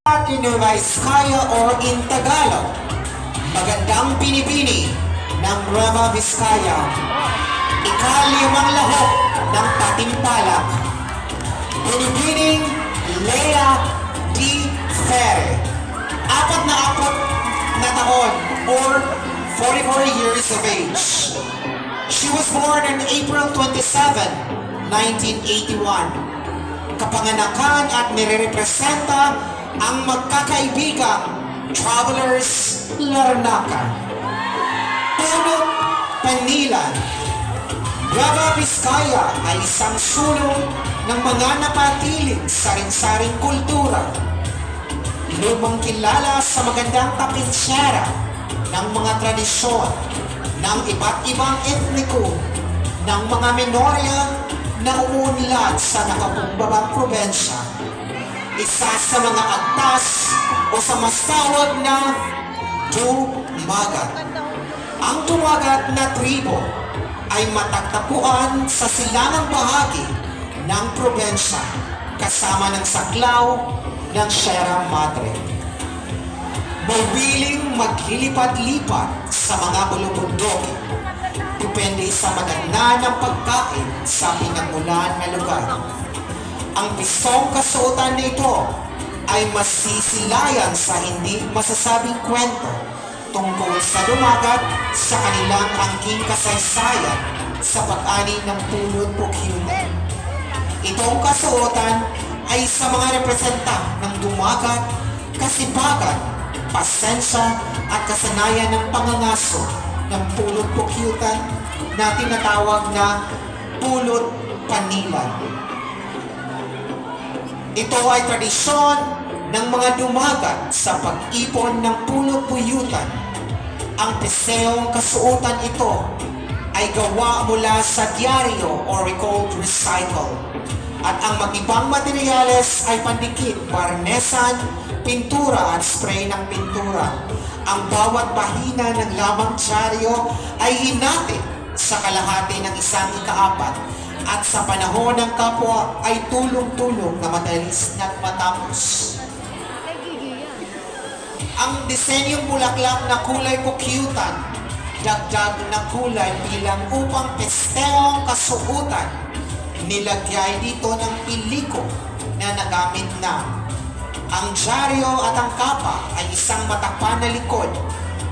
Vizcaya or in Tagalog, magandang binibini ng Nueva Vizcaya, ikalimang lahok ng Patimpalak, binibining Lea D. Ferre, 44 na taon or 44 years of age. She was born on April 27, 1981. Kapanganakan at nirerepresenta ang magkakaibigang Travelers Larnaca, Punot Panilan. Nueva Vizcaya ay isang sulong ng mga napatiling saring-saring kultura. Lumang kilala sa magandang tapinsyera ng mga tradisyon ng iba't ibang etniko ng mga minorya na umuunlad sa nakapumbabang probensya. Isa sa mga agtas o sa mas tawag na dumagat. Ang dumagat na tribo ay matagtapuan sa silangang bahagi ng probensya kasama ng saklaw ng Sierra Madre. Mawiling maglilipat-lipat sa mga bulubundokin. Depende sa maganda ng pagkain sa pinagmulan na lugar. Ang pisong kasuotan nito ay masisilayan sa hindi masasabing kwento tungkol sa dumagat sa kanilang angking kasaysayan sa pag-ani ng pulot pukyunan. Itong kasuotan ay sa mga representa ng dumagat, kasipagan, pasensya at kasanayan ng pangangaso ng pulot pukyutan na tinatawag na pulot panilan. Ito ay tradisyon ng mga dumagat sa pag-ipon ng pulot puyutan. Ang piseong kasuotan ito ay gawa mula sa dyaryo o recalled recycle. At ang mag-ibang materyales ay pandikit, barnesan, pintura at spray ng pintura. Ang bawat bahina ng lamang dyaryo ay hinati sa kalahati ng isang ikaapat at sa panahon ng kapwa ay tulong-tulong na madalis at matapos. Ang disenyong bulaklak na kulay pukyutan, dagdag na kulay bilang upang pestehong kasuotan, nilagay dito ng piliko na nagamit na. Ang dyaryo at ang kapa ay isang matakpan na likod,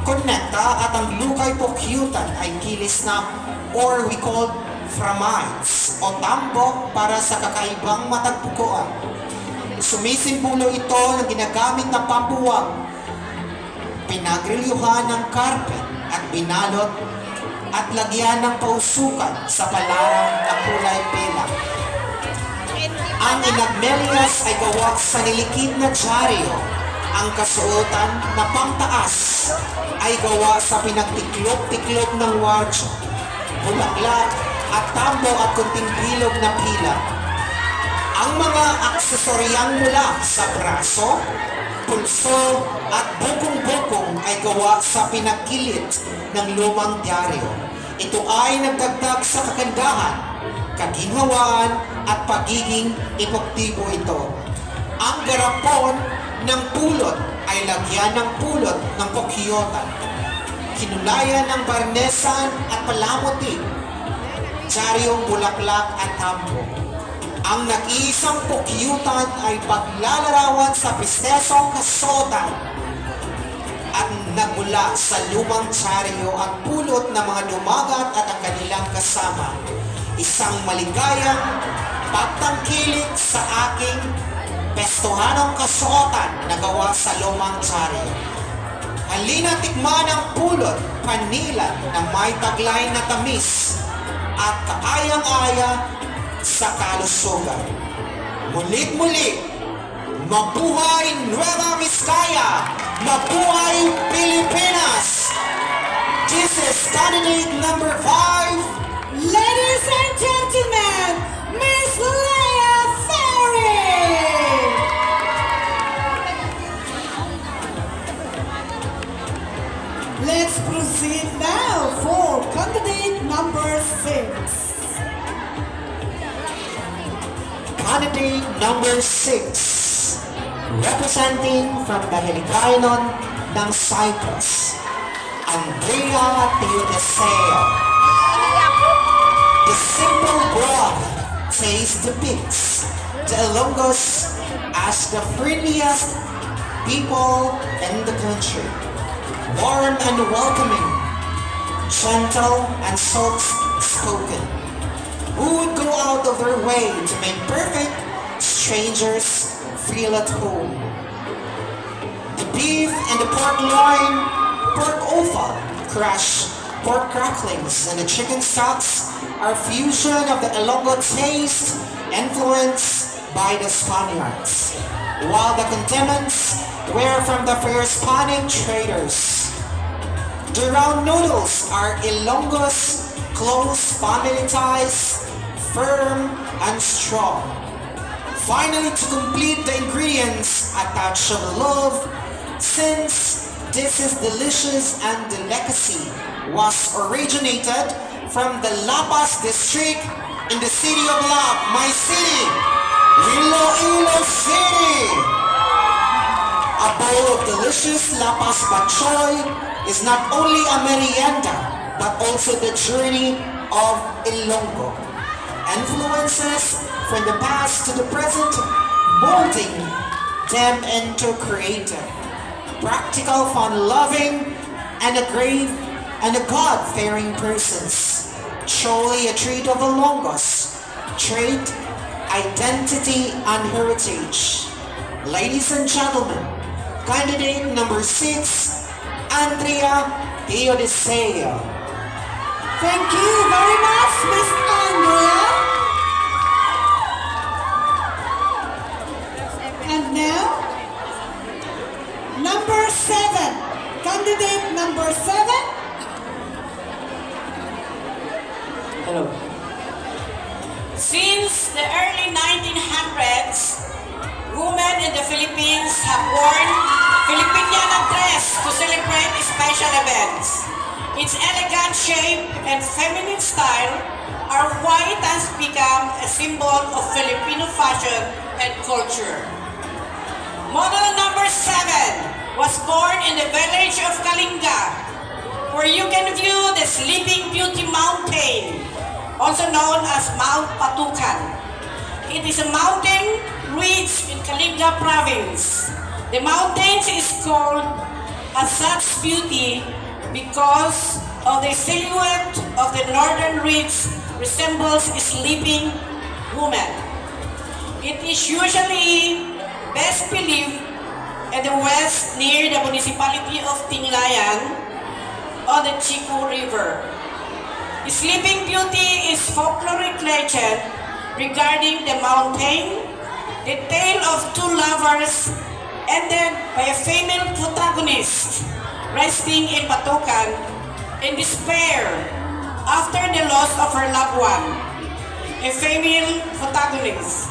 konekta at ang lukay pukyutan ay kilis na or we call framides o tambok para sa kakaibang matagpukuan. Sumisimbolo ito ng ginagamit na pambuwag, pinagrelyuhan ng carpet at binalot at lagyan ng pausukan sa palarang na kulay pelak. Ang inagmelias ay gawa sa nilikid na dyaryo. Ang kasuotan na pangtaas ay gawa sa pinagtiklop-tiklop ng wardrobe, bulaklak at tambo at kunting bilog na pila. Ang mga aksesoryang mula sa braso, pulso at bukong-bukong ay gawa sa pinagkilit ng lumang dyaryo. Ito ay nagdagdag sa kagandahan, kaginhawaan at pagiging epektibo ito. Ang garapon ng pulot ay lagyan ng pulot ng pukyutan, kinulayan ng barnesan at palamuti, dyaryong bulaklak at tambo. Ang nag-iisang pukyutan ay paglalarawan sa pistesong kasuotan at nagmula sa lumang dyaryo at pulot ng mga dumagat at ang kanilang kasama. Isang maligayang pagtangkilik sa aking pestohanong kasuotan na gawa sa lumang dyaryo. Halina tikman ang pulot panilan na may taglay na tamis at kaayang-aya sa kalusugan. Mulit-muli, mabuhay Nueva Vizcaya! Mabuhay Pilipinas! This is candidate number 5, Ladies and gentlemen, Miss Lea Ferre! Let's proceed now for candidate number 6. Candidate number 6, Representing from the Helicainon ng Cyprus, Andrea Teodoseo. The simple broth taste depicts the Ilonggos as the friendliest people in the country. Warm and welcoming, gentle and soft-spoken, who would go out of their way to make perfect strangers feel at home. The beef and the pork loin, pork offal, crushed pork cracklings, and the chicken stocks are fusion of the Ilonggo taste influenced by the Spaniards, while the condiments were from the first Spanish traders. The round noodles are Ilonggo's close family ties, firm and strong. Finally, to complete the ingredients, a touch of love, since this is delicious and delicacy was originated from the Lapas district in the city of Lap, my city, Iloilo City. A bowl of delicious Lapas Batchoy is not only a merienda, but also the journey of Ilonggo. Influences from the past to the present, molding them into creative, practical, fun-loving, and a God-fearing persons. Truly a trait of Ilonggos, trait, identity, and heritage. Ladies and gentlemen, candidate number 6, Andrea Teodoseo. Thank you very much, Miss Andrea. And now, number 7. Candidate number 7. Hello. Since the early 1900s, women in the Philippines have worn Filipiniana dress to celebrate special events. Its elegant shape and feminine style are why it has become a symbol of Filipino fashion and culture. Model number 7 was born in the village of Kalinga, where you can view the Sleeping Beauty Mountain, also known as Mount Patukan. It is a mountain ridge in Kalinga province. The mountain is called as such beauty because of the silhouette of the northern ridge resembles a sleeping woman. It is usually best believed in the west near the municipality of Tinglayan on the Chico River. The Sleeping Beauty is folkloric legend regarding the mountain, the tale of two lovers ended by a female protagonist resting in Patukan in despair after the loss of her loved one, a female protagonist.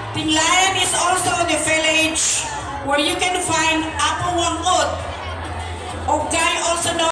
Tinglayan is also the village where you can find Apo Wangod, Ogay, also known